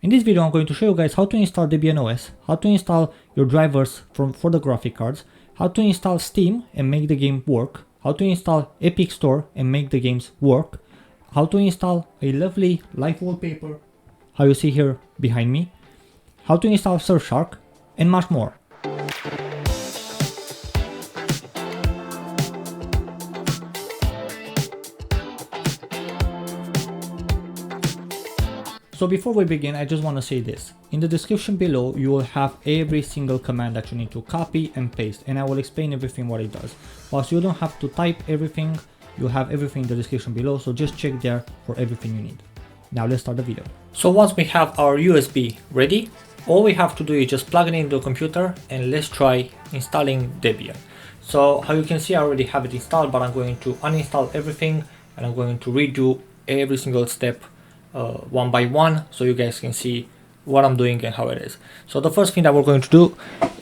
In this video I'm going to show you guys how to install Debian OS, how to install your drivers for the graphic cards, how to install Steam and make the game work, how to install Epic Store and make the games work, how to install a lovely live wallpaper, how you see here behind me, how to install Surfshark, and much more. So before we begin, I just want to say this. In the description below, you will have every single command that you need to copy and paste, and I will explain everything what it does. Whilst you don't have to type everything, you have everything in the description below, so just check there for everything you need. Now let's start the video. So once we have our USB ready, all we have to do is just plug it into the computer and let's try installing Debian. So how you can see, I already have it installed, but I'm going to uninstall everything and I'm going to redo every single step one by one, so you guys can see what I'm doing and how it is. So the first thing that we're going to do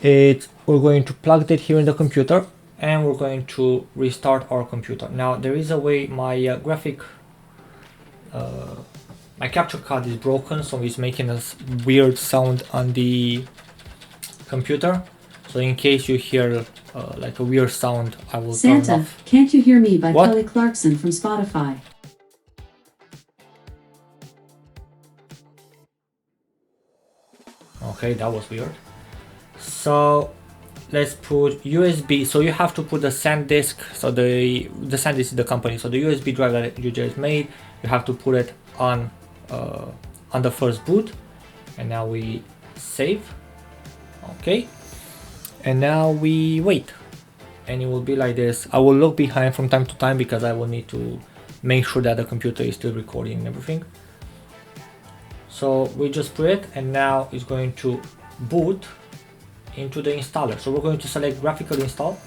is we're going to plug it here in the computer and we're going to restart our computer. Now there is a way my my capture card is broken, so it's making a weird sound on the computer. So in case you hear like a weird sound, I will turn it off. Can't You Hear Me by Kelly Clarkson from Spotify. Okay, that was weird. So let's put USB. So you have to put the SanDisk. So the SanDisk is the company. So the USB drive that you just made, you have to put it on the first boot. And now we save. Okay. And now we wait. And it will be like this. I will look behind from time to time because I will need to make sure that the computer is still recording and everything. So we just put it, and now it's going to boot into the installer. So we're going to select graphical install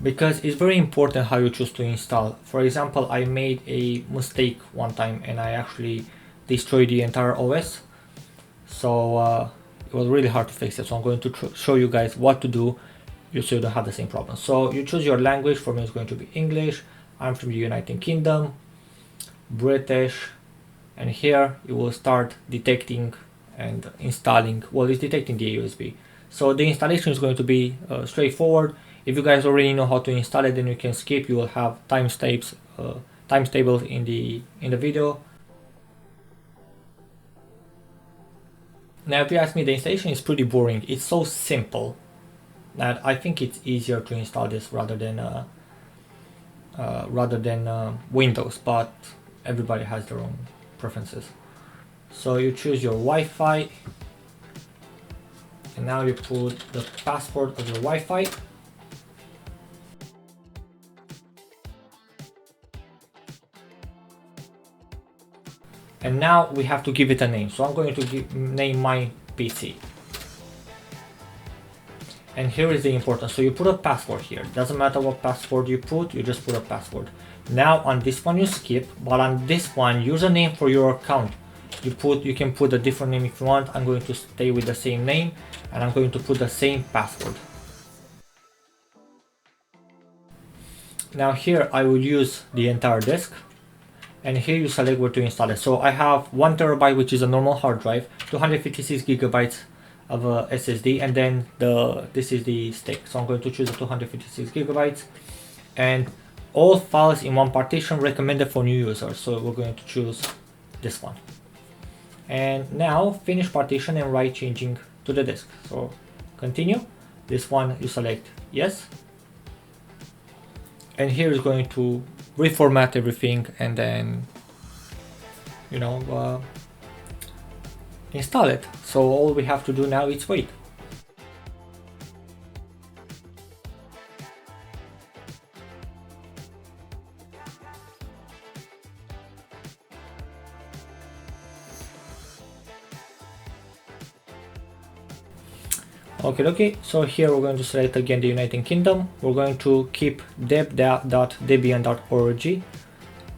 because it's very important how you choose to install. For example, I made a mistake one time and I actually destroyed the entire OS. So it was really hard to fix it. So I'm going to show you guys what to do so you don't have the same problem. So you choose your language. For me, it's going to be English. I'm from the United Kingdom, British. And here it will start detecting and installing. Well, it's detecting the USB. So the installation is going to be straightforward. If you guys already know how to install it, then you can skip. You will have timestamps in the video. Now, if you ask me, the installation is pretty boring. It's so simple that I think it's easier to install this rather than Windows. But everybody has their own preferences. So you choose your Wi-Fi and now you put the password of your Wi-Fi. And now we have to give it a name. So I'm going to name my PC. And here is the important. So you put a password here. Doesn't matter what password you put, you just put a password. Now on this one you skip, but on this one, username for your account. You can put a different name if you want. I'm going to stay with the same name and I'm going to put the same password. Now here I will use the entire disk and here you select where to install it. So I have 1 terabyte, which is a normal hard drive, 256 gigabytes of a SSD, and then this is the stick. So I'm going to choose the 256 gigabytes and all files in one partition, recommended for new users. So we're going to choose this one. And now finish partition and write changing to the disk. So continue. This one you select yes. And here is going to reformat everything and then, install it. So all we have to do now is wait. Okay, so here we're going to select again the United Kingdom. We're going to keep deb.debian.org.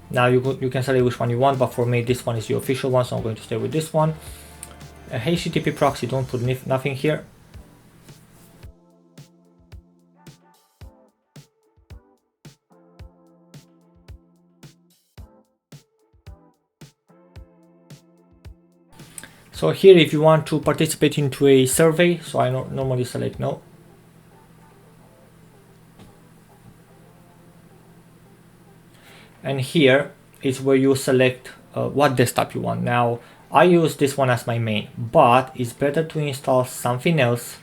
Now you can select which one you want, but for me this one is the official one, so I'm going to stay with this one. A HTTP proxy, don't put nothing here. So here, if you want to participate into a survey, so I normally select no. And here is where you select what desktop you want. Now, I use this one as my main, but it's better to install something else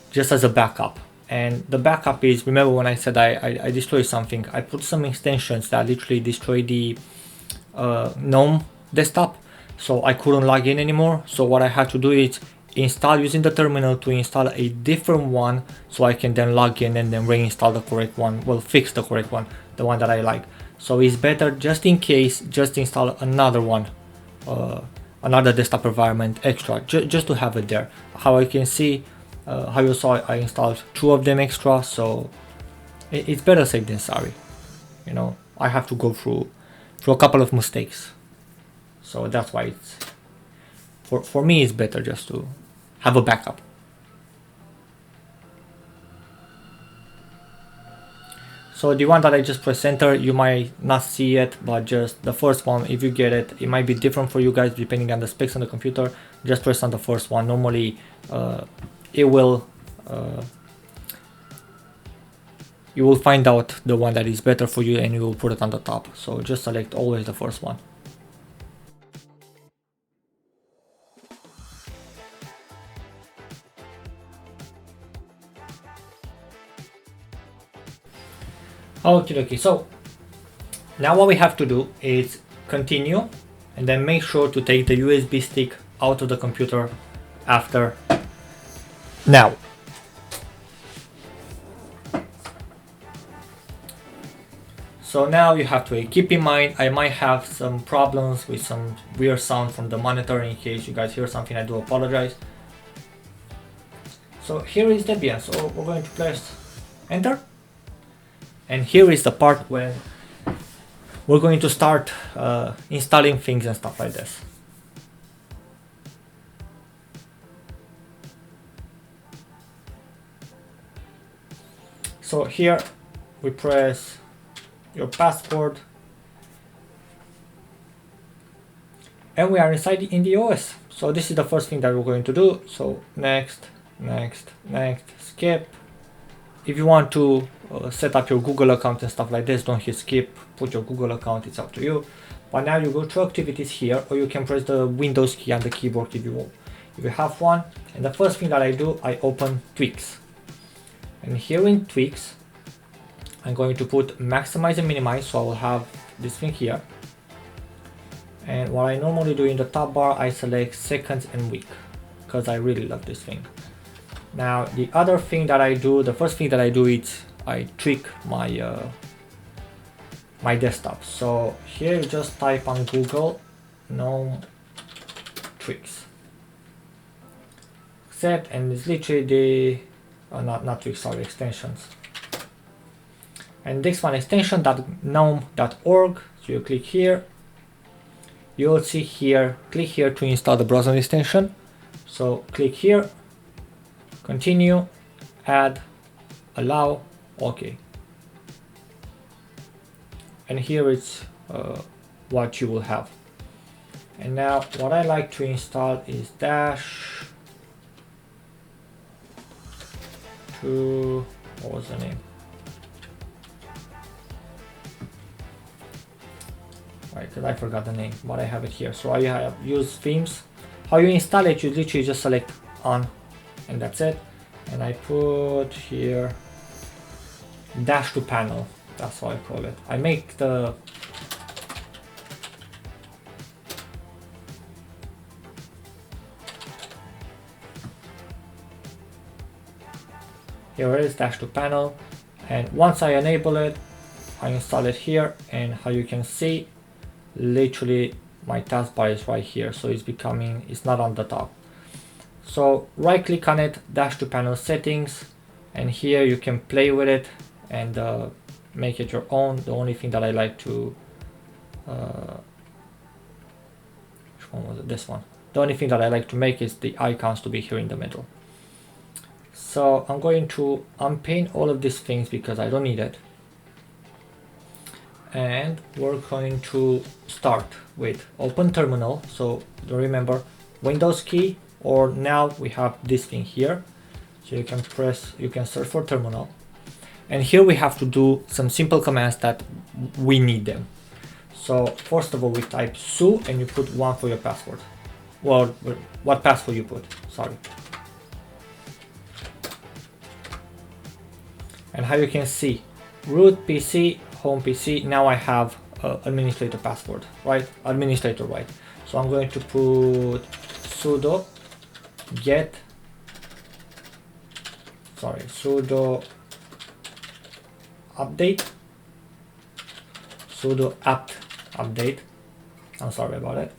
just as a backup. And the backup is, remember when I said I destroyed something, I put some extensions that literally destroy the GNOME desktop, so I couldn't log in anymore. So what I had to do is install using the terminal to install a different one, so I can then log in and then reinstall the correct one, well, fix the correct one, the one that I like. So it's better, just in case, just install another one, another desktop environment extra, just to have it there. How I can see, how you saw, I installed 2 of them extra, so it's better safe than sorry. You know, I have to go through a couple of mistakes, so that's why it's for me it's better just to have a backup. So the one that I just press enter, you might not see it, but just the first one, if you get it, it might be different for you guys depending on the specs on the computer. Just press on the first one. Normally it will you will find out the one that is better for you and you will put it on the top. So just select always the first one. Okay, so now what we have to do is continue and then make sure to take the USB stick out of the computer after. Now, so now you have to keep in mind, I might have some problems with some weird sound from the monitor. In case you guys hear something, I do apologize. So here is Debian, so we're going to press enter. And here is the part where we're going to start installing things and stuff like this. So here we press your password and we are inside in the OS. So this is the first thing that we're going to do. So next, next, next, skip. If you want to set up your Google account and stuff like this, don't hit skip, put your Google account, it's up to you. But now you go to activities here, or you can press the Windows key on the keyboard if you have one. And the first thing that I do, I open Tweaks. And here in Tweaks, I'm going to put maximize and minimize, so I will have this thing here. And what I normally do in the top bar, I select seconds and week, because I really love this thing. Now the other thing that I do, the first thing that I do is I tweak my my desktop. So here you just type on Google GNOME tweaks, accept, and it's literally the not tweaks, sorry, extensions. And this one, extension.gnome.org. So you click here, you will see here, click here to install the browser extension. So click here, continue, add, allow, OK. And here is what you will have. And now what I like to install is dash to, what was the name? Right, because I forgot the name, but I have it here. So I have use themes. How you install it, you literally just select on, and that's it. And I put here dash to panel, that's what I call it. I make the here it is, dash to panel. And once I enable it, I install it here, and how you can see, literally my taskbar is right here, so it's not on the top. So right click on it, dash to panel settings, and here you can play with it and make it your own. The only thing that I like to which one was it? This one. The only thing that I like to make is the icons to be here in the middle. So I'm going to unpaint all of these things because I don't need it. And we're going to start with open terminal. So remember, Windows key, or now we have this thing here. So you can search for terminal. And here we have to do some simple commands that we need them. So first of all, we type su and you put 1 for your password. Well, what password you put, sorry. And how you can see, root PC, home PC, now I have administrator password, right? Administrator, right? So I'm going to put sudo update, sudo apt update, I'm sorry about it,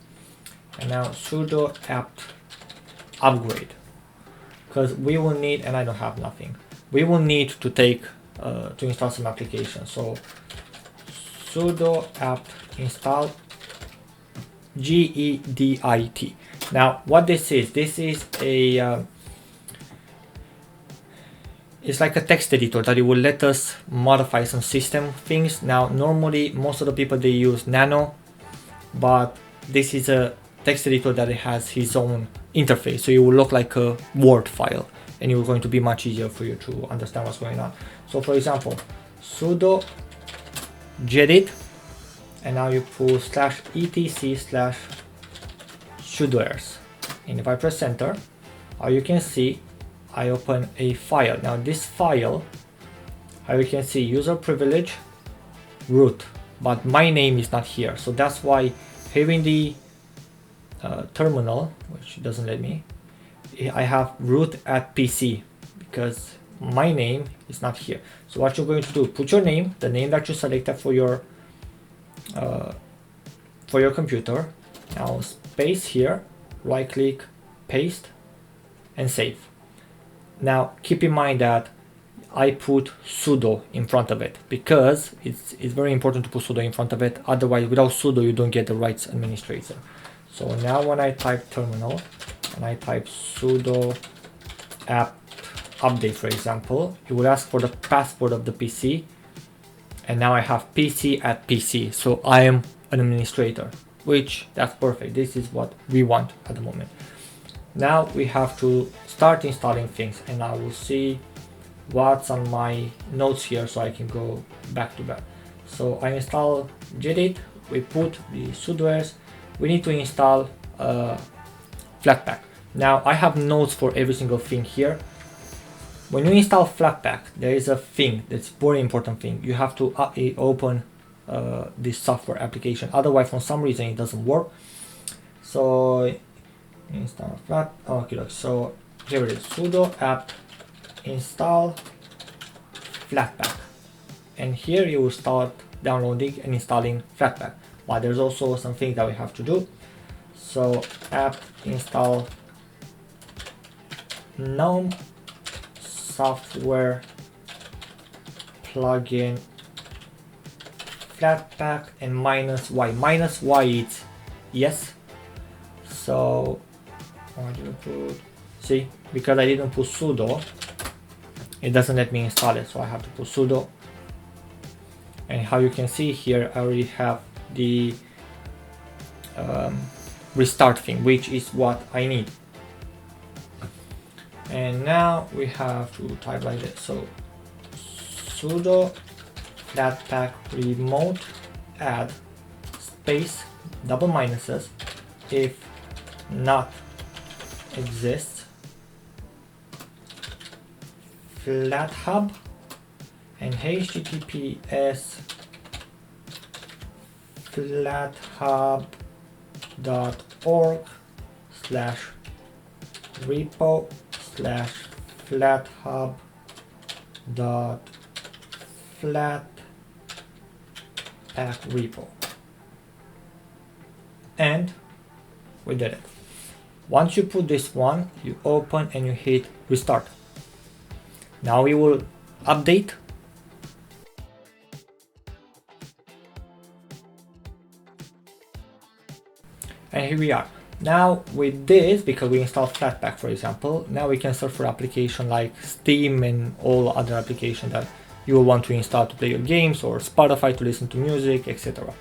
and now sudo apt upgrade, because we will need, and I don't have nothing, we will need to take to install some applications. So sudo apt install Gedit. Now what this is a it's like a text editor that it will let us modify some system things. Now normally most of the people, they use Nano, but this is a text editor that it has his own interface, so it will look like a Word file and it will going to be much easier for you to understand what's going on. So for example, sudo gedit, and now you put /etc/sudoers, and if I press enter, you can see I open a file. Now this file, how you can see, user privilege root, but my name is not here, so that's why here in the terminal, which doesn't let me, I have root at PC because my name is not here. So what you're going to do, put your name, the name that you selected for your computer, now space here, right click, paste, and save. Now keep in mind that I put sudo in front of it because it's very important to put sudo in front of it, otherwise without sudo you don't get the rights administrator. So now when I type terminal and I type sudo apt update, for example, it will ask for the password of the PC, and now I have PC at PC, so I am an administrator, which that's perfect. This is what we want at the moment. Now we have to start installing things, and I will see what's on my notes here so I can go back to back. So I install Gedit, we put the Sudoers, we need to install Flatpak. Now I have notes for every single thing here. When you install Flatpak, there is a thing that's very important thing. You have to open this software application, otherwise for some reason it doesn't work. So install okay, so here it is, sudo apt install Flatpak, and here you will start downloading and installing Flatpak. But there's also some things that we have to do. So apt install gnome software plugin Flatpak and -y. -y is yes. So what do you put? See, because I didn't put sudo, it doesn't let me install it, so I have to put sudo. And how you can see here, I already have the restart thing, which is what I need. And now we have to type like this. So sudo flatpak remote add space double minuses if not exists flathub and https repo/repo/flathub.flatpak-repo, and we did it. Once you put this one, you open and you hit restart. Now we will update. And here we are. Now with this, because we installed Flatpak, for example, now we can search for application like Steam and all other applications that you will want to install to play your games, or Spotify to listen to music, etc.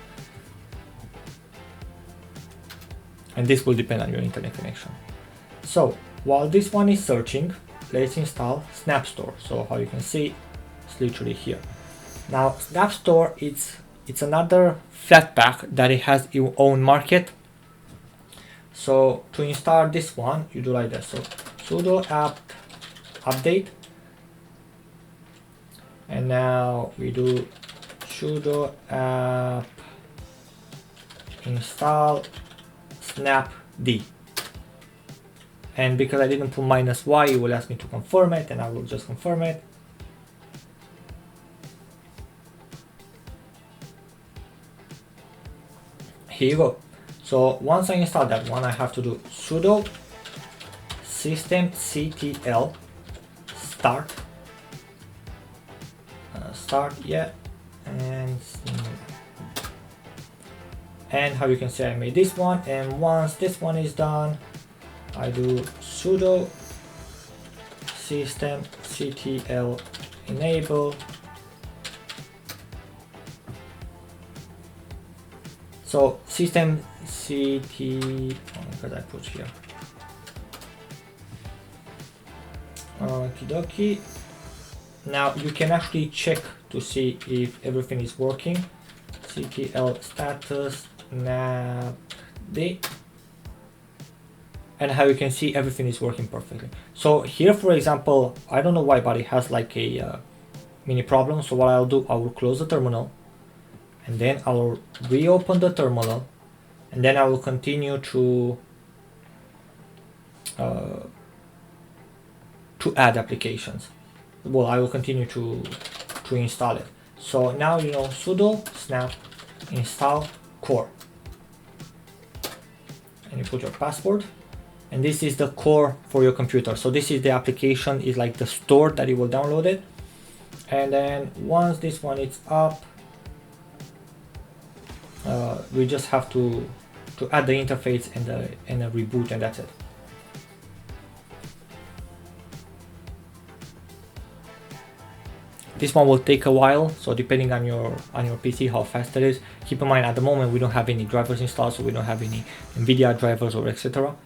and this will depend on your internet connection. So while this one is searching, let's install Snap Store. So how you can see, it's literally here. Now Snap Store, it's another Flatpak that it has its own market. So to install this one, you do like this. So sudo apt update, and now we do sudo apt install snapd. And because I didn't put -y, it will ask me to confirm it, and I will just confirm it. Here you go. So once I install that one, I have to do sudo systemctl start and how you can see I made this one, and once this one is done, I do sudo systemctl enable. So systemctl, because I put here. Okie dokie. Now you can actually check to see if everything is working. ctl status snapd, and how you can see everything is working perfectly. So here, for example, I don't know why, but it has like a mini problem. So what I'll do, I will close the terminal, and then I will reopen the terminal, and then I will continue to add applications. Well, I will continue to install it. So now you know sudo snap install core, and you put your password, and this is the core for your computer. So this is the application, is like the store that you will download it. And then once this one is up, we just have to add the interface and a reboot, and that's it. This one will take a while, so depending on your PC how fast it is. Keep in mind, at the moment we don't have any drivers installed, so we don't have any Nvidia drivers or etc.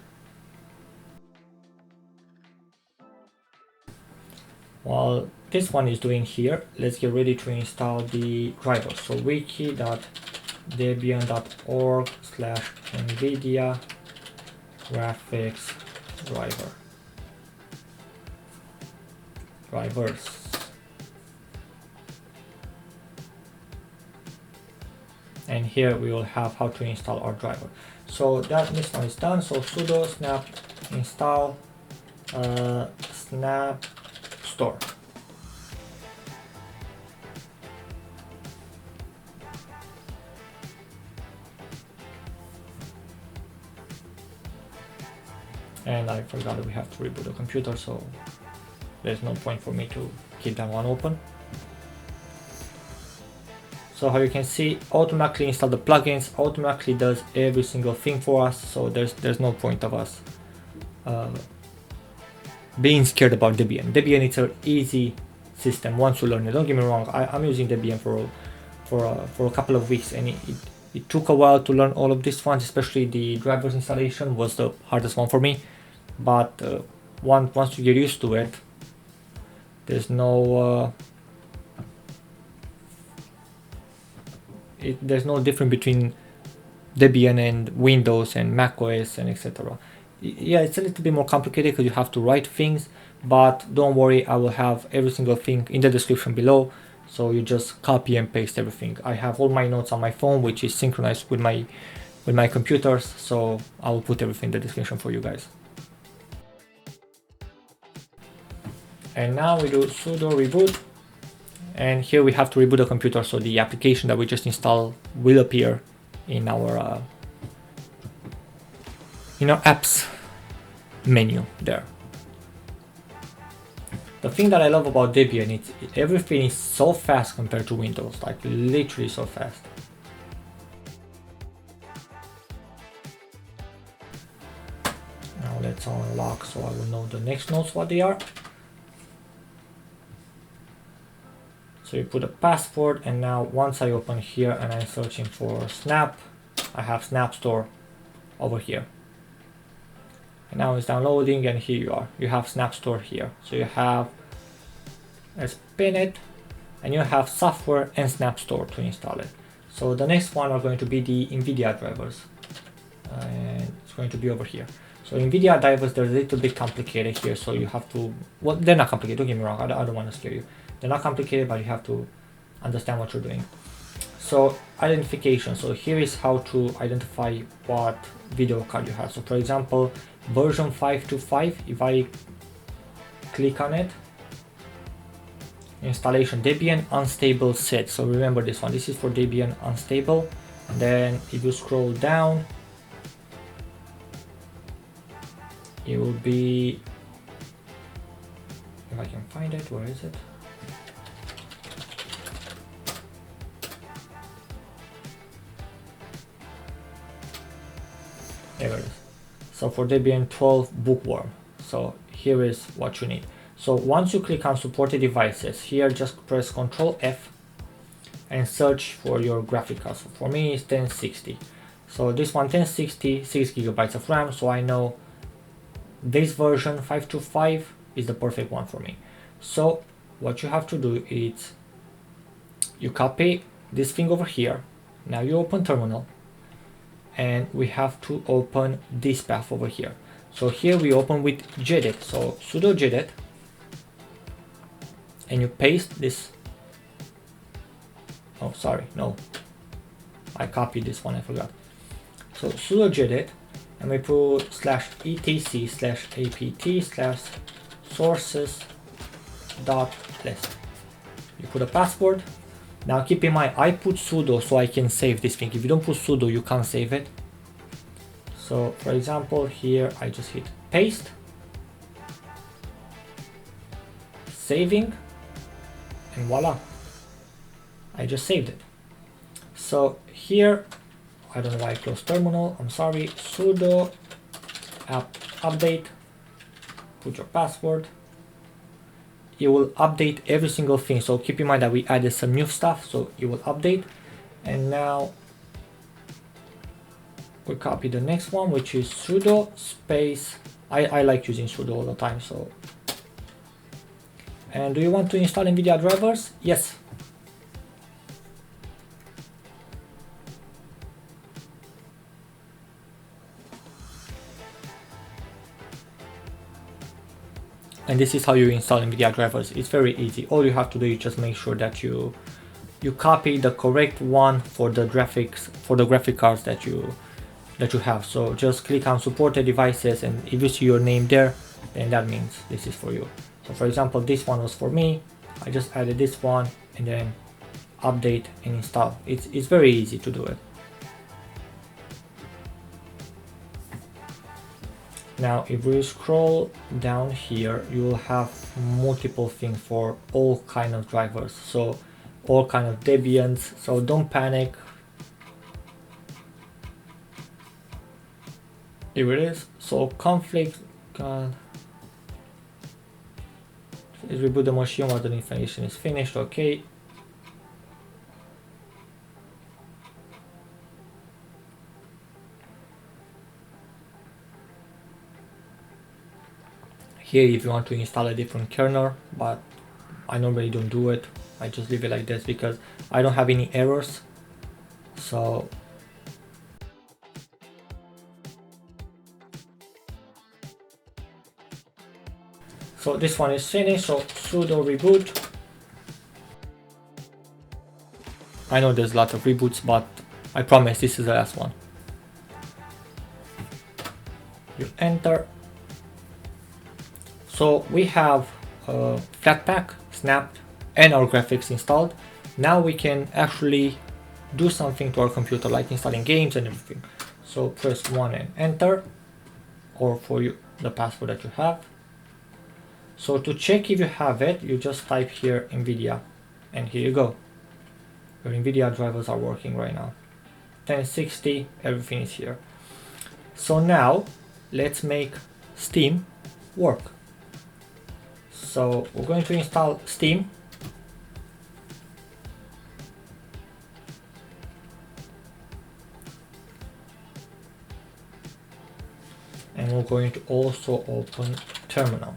While this one is doing here, let's get ready to install the drivers. So wiki.debian.org/nvidia graphics drivers. And here we will have how to install our driver. So this one is done. So sudo snap install snap store. And I forgot that we have to reboot the computer, so there's no point for me to keep that one open. So how you can see, automatically install the plugins, automatically does every single thing for us. So there's no point of us being scared about Debian. Debian is an easy system once you learn it. Don't get me wrong, I'm using Debian for a couple of weeks, and it took a while to learn all of these ones, especially the drivers installation was the hardest one for me. But once you get used to it, there's no there's no difference between Debian and Windows and Mac OS and etc. Yeah, it's a little bit more complicated because you have to write things, but don't worry, I will have every single thing in the description below, so you just copy and paste everything. I have all my notes on my phone, which is synchronized with my computers, so I will put everything in the description for you guys. And now we do sudo reboot, and here we have to reboot the computer, so the application that we just installed will appear in our apps menu there. The thing that I love about Debian is everything is so fast compared to Windows, like literally so fast. Now let's unlock so I will know the next nodes what they are. So you put a password, and now once I open here and I'm searching for Snap, I have Snap Store over here. And now it's downloading, and here you are. You have Snap Store here. So you have, let's pin it, and you have software and Snap Store to install it. So the next one are going to be the Nvidia drivers, and it's going to be over here. So Nvidia drivers, they're a little bit complicated here, so you have to, well, they're not complicated, don't get me wrong, I don't want to scare you. They're not complicated, but you have to understand what you're doing. So identification, so here is how to identify what video card you have. So for example, version 525, if I click on it, installation Debian unstable set. So remember this one, this is for Debian unstable. And then if you scroll down, it will be, if I can find it, where is it? There it is. So for Debian 12 bookworm. So here is what you need. So once you click on supported devices, here just press Ctrl F and search for your graphic card. So for me it's 1060. So this one 1060, 6 GB of RAM, so I know this version 525 is the perfect one for me. So what you have to do is you copy this thing over here. Now you open terminal, and we have to open this path over here. So here we open with Gedit, so sudo Gedit, and you paste this. Oh, sorry, no, I copied this one, I forgot. So sudo Gedit, and we put /etc/apt/sources.list. You put a password. Now keep in mind, I put sudo so I can save this thing. If you don't put sudo, you can't save it. So for example, here I just hit paste, saving, and voila, I just saved it. So here, I don't know why I closed terminal, I'm sorry, sudo apt update, put your password. It will update every single thing, so keep in mind that we added some new stuff, so it will update. And now we copy the next one, which is sudo space, I like using sudo all the time. So, and do you want to install Nvidia drivers? Yes. And this is how you install Nvidia drivers. It's very easy. All you have to do is just make sure that you copy the correct one for the graphics, for the graphic cards that you have. So just click on supported devices, and if you see your name there, then that means this is for you. So for example, this one was for me. I just added this one and then update and install. It's very easy to do it. Now if we scroll down here, you will have multiple things for all kind of drivers, so all kind of Debians, so don't panic. Here it is. So conflict, is reboot the machine while the installation is finished. Okay. Here if you want to install a different kernel, but I normally don't do it. I just leave it like this because I don't have any errors. So this one is finished, so sudo reboot. I know there's a lot of reboots, but I promise this is the last one. You enter. So we have Flatpak, Snap, and our graphics installed. Now we can actually do something to our computer, like installing games and everything. So press 1 and enter, or for you the password that you have. So to check if you have it, you just type here Nvidia, and here you go. Your Nvidia drivers are working right now. 1060, everything is here. So now let's make Steam work. So we're going to install Steam. and we're going to also open terminal.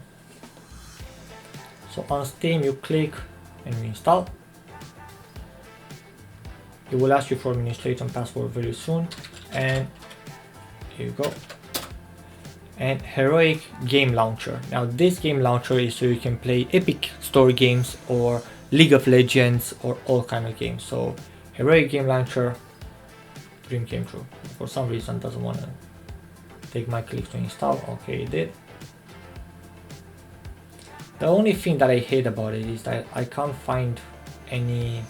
So on Steam you click and you install. It will ask you for administrator and password very soon, and here you go. And Heroic game launcher. Now this game launcher is so you can play Epic Store games or League of Legends or all kind of games. So Heroic game launcher, dream came true. For some reason doesn't want to take my click to install. Okay, it did. The only thing that I hate about it is that I can't find any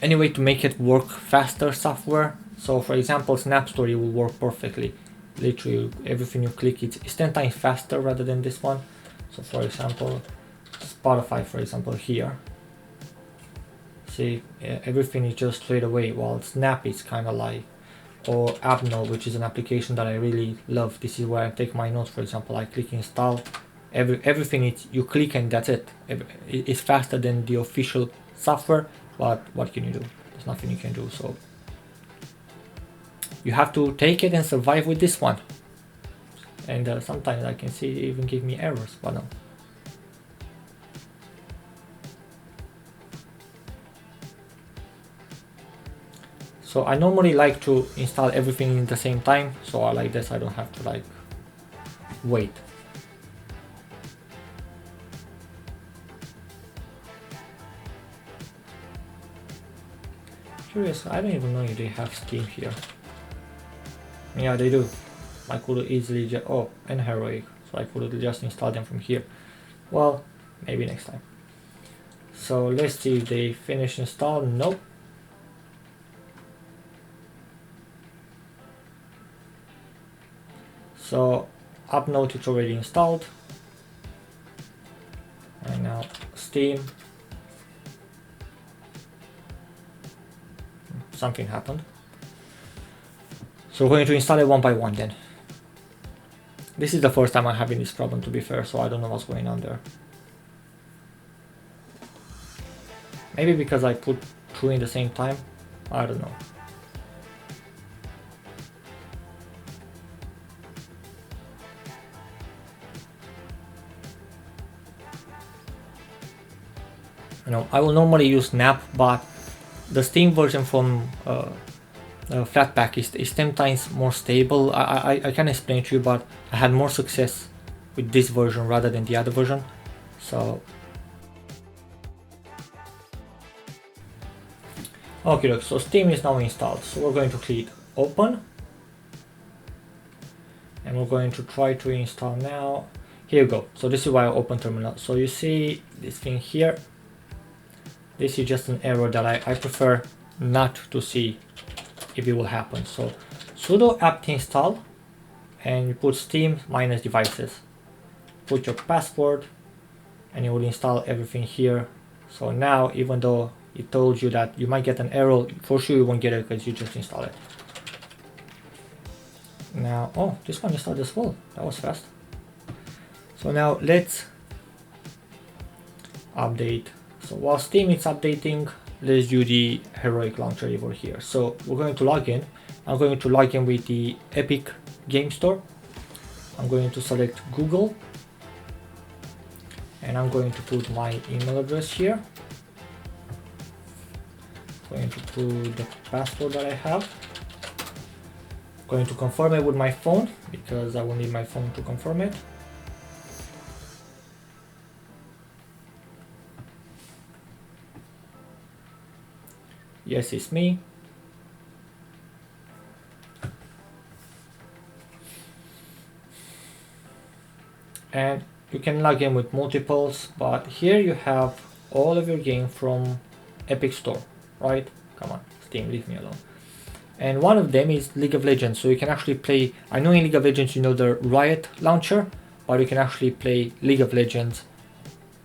way to make it work faster software. So for example, Snap Story will work perfectly. Literally everything you click, it's 10 times faster rather than this one. So for example, Spotify, for example, here. See, everything is just straight away, while Snap is kind of like, or AppNote, which is an application that I really love. This is where I take my notes. For example, I click install. Everything is, you click and that's it. It's faster than the official software, but what can you do? There's nothing you can do. So you have to take it and survive with this one. And sometimes I can see it even give me errors, but no. So I normally like to install everything in the same time, so I like this, I don't have to like wait. Curious, I don't even know if they have Steam here. Yeah, they do. I could easily just, oh, and Heroic, so I could just install them from here. Well, maybe next time. So let's see if they finish install. Nope. So UpNote it's already installed, and now Steam. Something happened. So we're going to install it one by one then. This is the first time I'm having this problem, to be fair, so I don't know what's going on there. Maybe because I put two in the same time, I don't know. You know, I will normally use Snap, but the Steam version from Flatpak is 10 times more stable. I can explain to you, but I had more success with this version rather than the other version. So okay, look, so Steam is now installed. So we're going to click open, and we're going to try to install now. Here you go. So this is why I open terminal. So you see this thing here. This is just an error that I prefer not to see if it will happen. So sudo apt install, and you put steam minus devices. Put your password, and it will install everything here. So now, even though it told you that you might get an error, for sure you won't get it because you just install it. Now, oh, this one installed as well. That was fast. So now let's update. So while Steam is updating, let's do the Heroic launcher over here. So we're going to log in. I'm going to log in with the Epic Game Store. I'm going to select Google, and I'm going to put my email address here. I'm going to put the password that I have. I'm going to confirm it with my phone because I will need my phone to confirm it. Yes, it's me. And you can log in with multiples, but here you have all of your game from Epic Store, right? Come on, Steam, leave me alone. And one of them is League of Legends, so you can actually play, I know in League of Legends you know the Riot launcher, but you can actually play League of Legends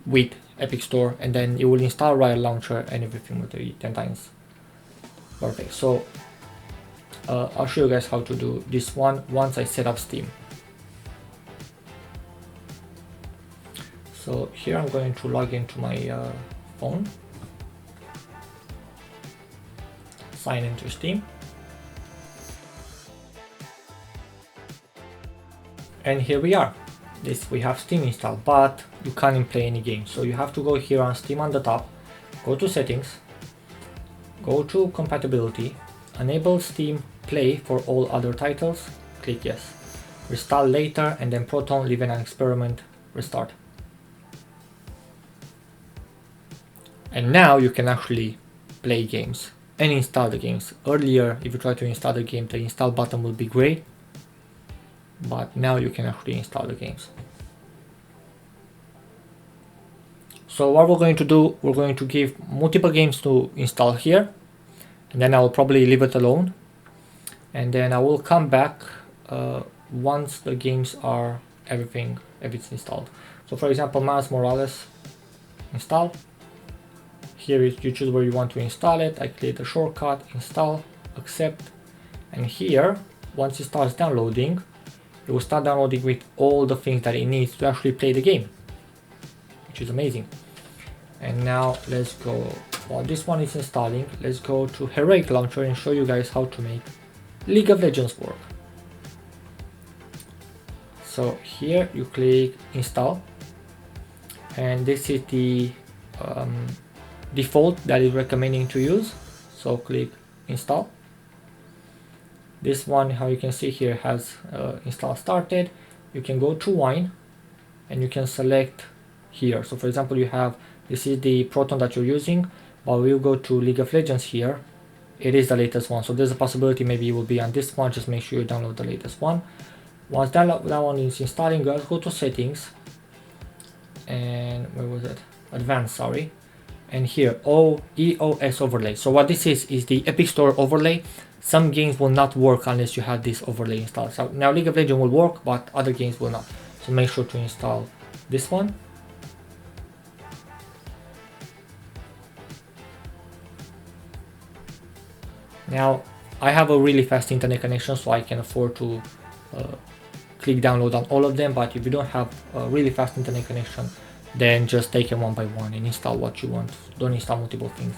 with Epic Store, and then it will install Riot launcher and everything will be 10 times. Perfect. So I'll show you guys how to do this one once I set up Steam. So here I'm going to log into my phone, sign into Steam. And here we are. We have Steam installed, but you can't play any games. So you have to go here on Steam on the top, go to settings, go to compatibility, enable Steam Play for all other titles, click yes. Restart later, and then Proton, leave an experiment, restart. And now you can actually play games and install the games. Earlier, if you try to install the game, the install button will be gray, but now you can actually install the games. So what we're going to do, we're going to give multiple games to install here, and then I'll probably leave it alone, and then I will come back once the games are everything's installed. So for example, Miles Morales, install. Here you choose where you want to install it. I click the shortcut, install, accept, and here once it starts downloading, it will start downloading with all the things that it needs to actually play the game, which is amazing. And now let's go, while this one is installing, let's go to Heroic Launcher and show you guys how to make League of Legends work. So here you click install, and this is the default that is recommending to use. So click install. This one, how you can see here, has install started. You can go to wine and you can select here. So for example, you have, this is the Proton that you're using, but we'll go to League of Legends here. It is the latest one, so there's a possibility maybe it will be on this one. Just make sure you download the latest one. Once that one is installing, guys, go to settings, and where was it? Advanced, sorry. And here, EOS overlay. So what this is the Epic Store overlay. Some games will not work unless you have this overlay installed. So now League of Legends will work, but other games will not. So make sure to install this one. Now I have a really fast internet connection, so I can afford to click download on all of them, but if you don't have a really fast internet connection, then just take it one by one and install what you want. Don't install multiple things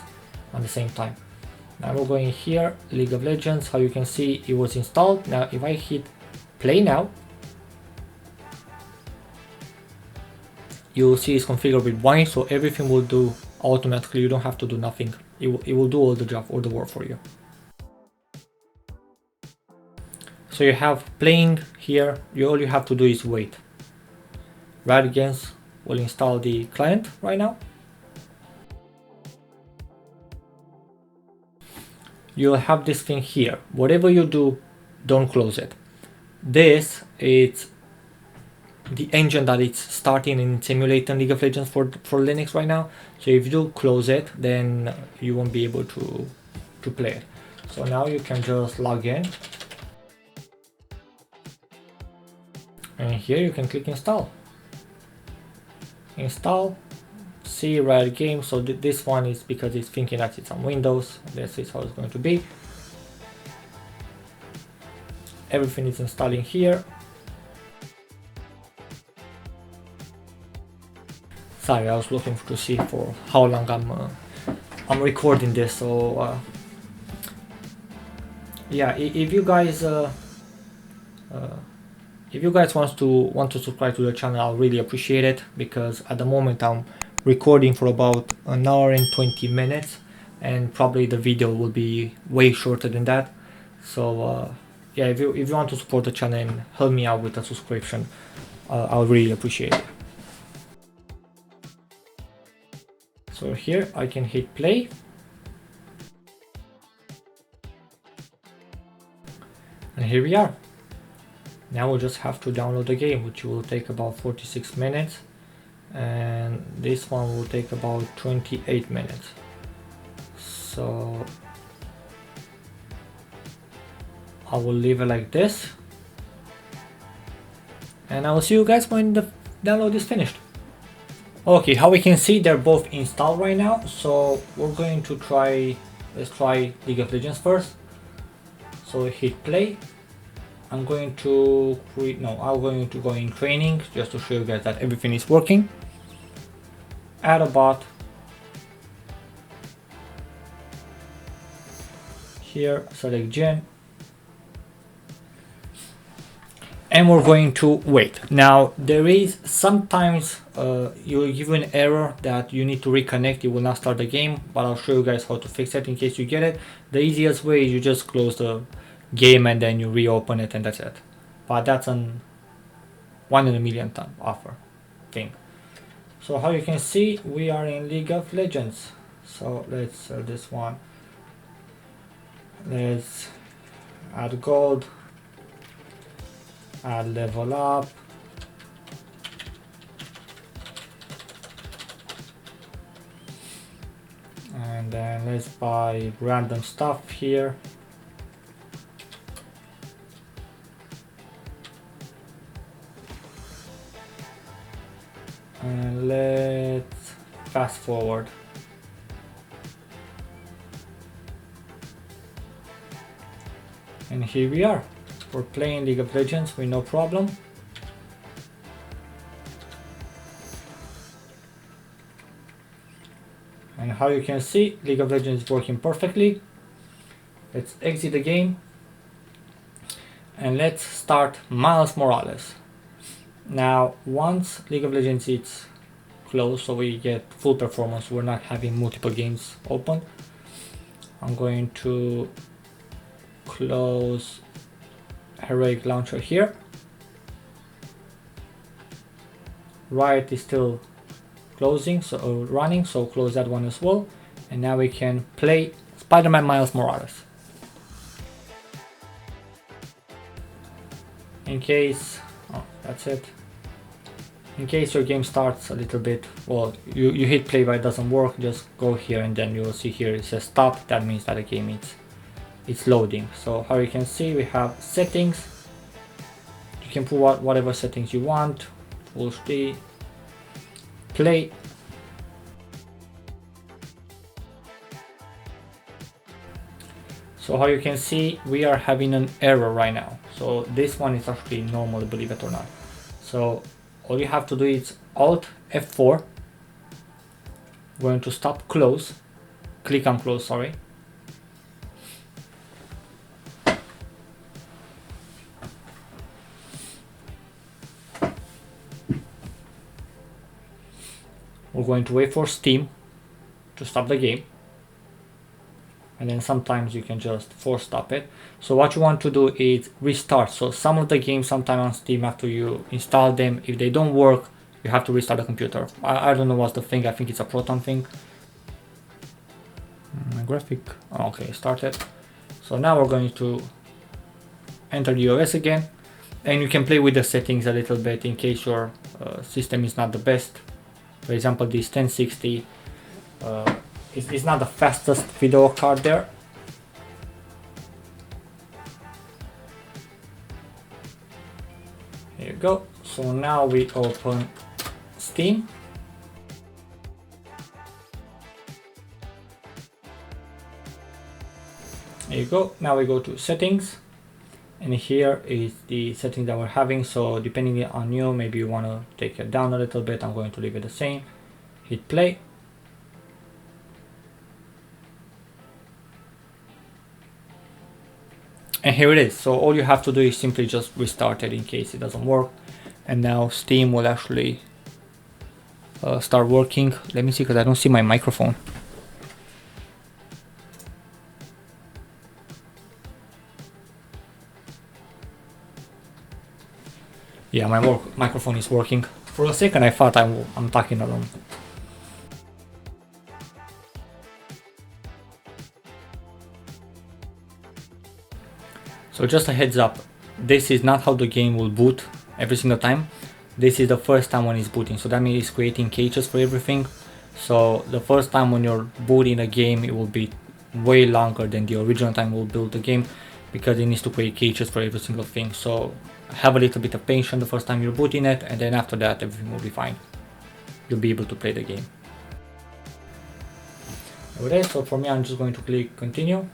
at the same time. Now we're going here, League of Legends. How you can see it was installed. Now if I hit play now, you'll see it's configured with wine, so everything will do automatically. You don't have to do nothing. It will do all the job, all the work for you. So you have playing here. All you have to do is wait. Riot Games will install the client right now. You'll have this thing here. Whatever you do, don't close it. This is the engine that it's starting and simulating League of Legends for Linux right now. So if you do close it, then you won't be able to play it. So now you can just log in. And here you can click install. Install, see Riot Games. So this one is because it's thinking that it's on Windows. This is how it's going to be. Everything is installing here. Sorry, I was looking to see for how long I'm recording this. So yeah, if you guys want to subscribe to the channel, I'll really appreciate it, because at the moment I'm recording for about an hour and 20 minutes, and probably the video will be way shorter than that. So yeah, if you want to support the channel and help me out with a subscription, I'll really appreciate it. So here I can hit play. And here we are. Now we'll just have to download the game, which will take about 46 minutes. And this one will take about 28 minutes. So I will leave it like this. And I will see you guys when the download is finished. Okay, how we can see, they're both installed right now. So we're going to let's try League of Legends first. So hit play. I'm going to go in training just to show you guys that everything is working. Add a bot. Here, select gen. and we're going to wait. Now there is sometimes you'll give you an error that you need to reconnect, it will not start the game, but I'll show you guys how to fix it in case you get it. The easiest way is you just close the game and then you reopen it and that's it. But that's an 1 in a million time offer thing. So how you can see, we are in League of Legends. So let's sell this one. Let's add gold, add level up, and then let's buy random stuff here. And let's fast forward. And here we are. We're playing League of Legends with no problem. And how you can see, League of Legends is working perfectly. Let's exit the game. And let's start Miles Morales. Now, once League of Legends is closed, so we get full performance, we're not having multiple games open, I'm going to close Heroic Launcher here. Riot is still closing, so running, so close that one as well. And now we can play Spider-Man Miles Morales. In case, oh, that's it. In case your game starts a little bit, well, you hit play but it doesn't work, just go here and then you will see here it says stop. That means that the game it's loading. So how you can see, we have settings. You can put whatever settings you want. Full HD, play. So how you can see, we are having an error right now. So this one is actually normal, believe it or not. So all you have to do is Alt F4. We're going to stop close. Click on close, sorry. We're going to wait for Steam to stop the game. And then sometimes you can just force stop it. So what you want to do is restart. So some of the games sometimes on Steam, after you install them, if they don't work, you have to restart the computer. I don't know what's the thing, I think it's a Proton thing. Graphic, okay, started. So now we're going to enter the OS again. And you can play with the settings a little bit in case your system is not the best. For example, this 1060 it's not the fastest video card there. Here you go. So now we open Steam. There you go. Now we go to settings. And here is the setting that we're having. So depending on you, maybe you want to take it down a little bit. I'm going to leave it the same. Hit play. And here it is. So all you have to do is simply just restart it in case it doesn't work. And now Steam will actually start working. Let me see, because I don't see my microphone. Yeah, my microphone is working. For a second I thought I'm talking alone. So just a heads up, this is not how the game will boot every single time. This is the first time when it's booting, so that means it's creating caches for everything. So the first time when you're booting a game, it will be way longer than the original time we'll build the game, because it needs to create caches for every single thing. So have a little bit of patience the first time you're booting it, and then after that everything will be fine. You'll be able to play the game. Okay, so for me I'm just going to click continue.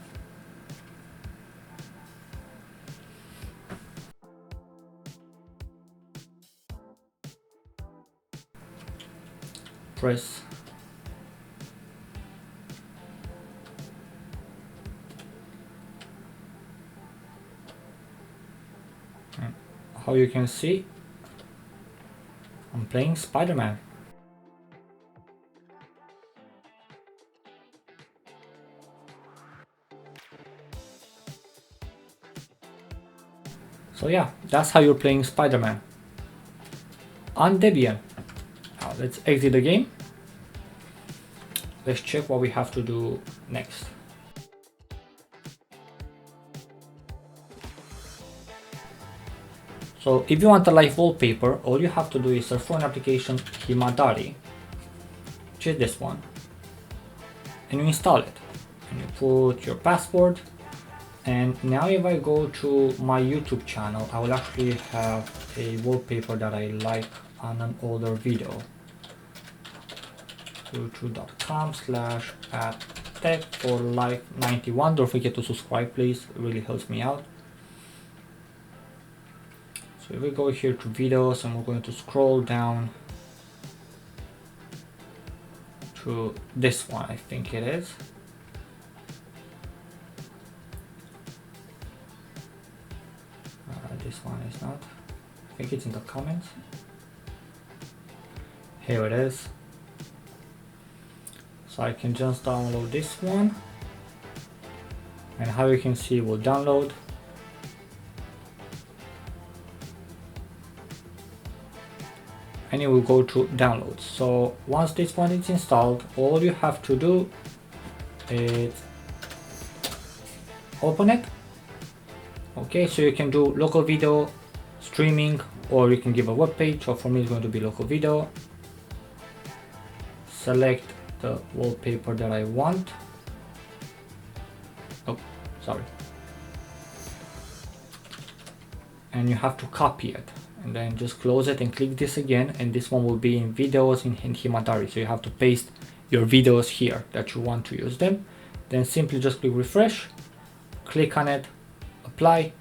Press how you can see, I'm playing Spider-Man. So yeah, that's how you're playing Spider-Man on Debian. Now let's exit the game. Let's check what we have to do next. So if you want a live wallpaper, all you have to do is search for an application, Himadari, which is this one, and you install it. And you put your password. And now if I go to my YouTube channel, I will actually have a wallpaper that I like on an older video. youtube.com/@tech4life91. Don't forget to subscribe, please. It really helps me out. So if we go here to videos, and we're going to scroll down to this one, I think it is. This one is not. I think it's in the comments. Here it is. So I can just download this one, and how you can see, it will download. And it will go to downloads. So once this one is installed, all you have to do is open it. Okay, so you can do local video streaming, or you can give a web page, or for me it's going to be local video. Select the wallpaper that I want. Oh, sorry. And you have to copy it, and then just close it and click this again, and this one will be in videos in Himadari. So you have to paste your videos here that you want to use them. Then simply just click refresh, click on it, apply,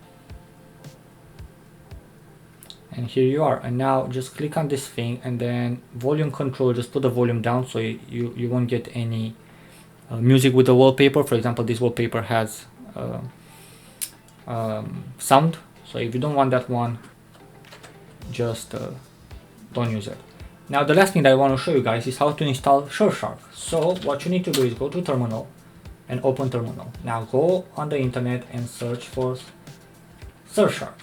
and here you are. And now just click on this thing, and then volume control, just put the volume down so you won't get any music with the wallpaper. For example, this wallpaper has sound, so if you don't want that one, just don't use it. Now the last thing that I want to show you guys is how to install Surfshark. So what you need to do is go to terminal and open terminal. Now go on the internet and search for Surfshark.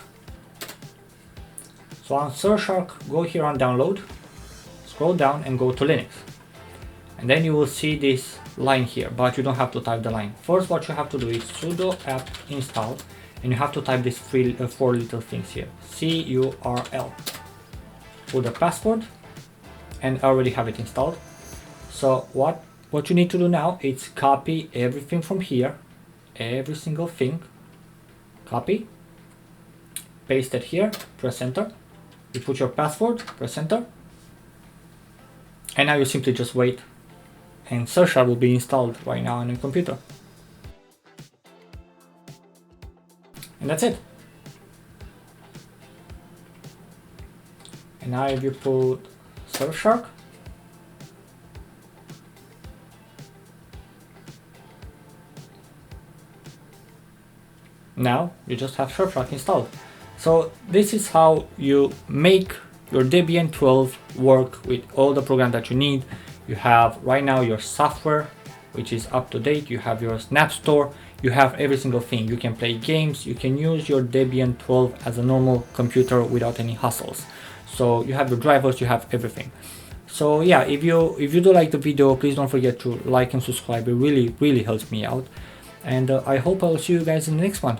So on Surfshark, go here on download, scroll down and go to Linux. And then you will see this line here, but you don't have to type the line. First, what you have to do is sudo apt install, and you have to type these four little things here, curl. Put the password, and I already have it installed. So what you need to do now is copy everything from here, every single thing, copy, paste it here, press enter, you put your password, press enter, and now you simply just wait, and Surfshark will be installed right now on your computer. And that's it. And now if you put Surfshark, now you just have Surfshark installed. So this is how you make your Debian 12 work with all the programs that you need. You have right now your software, which is up to date. You have your Snap Store. You have every single thing. You can play games. You can use your Debian 12 as a normal computer without any hassles. So you have your drivers. You have everything. So yeah, if you do like the video, please don't forget to like and subscribe. It really helps me out. And I hope I will see you guys in the next one.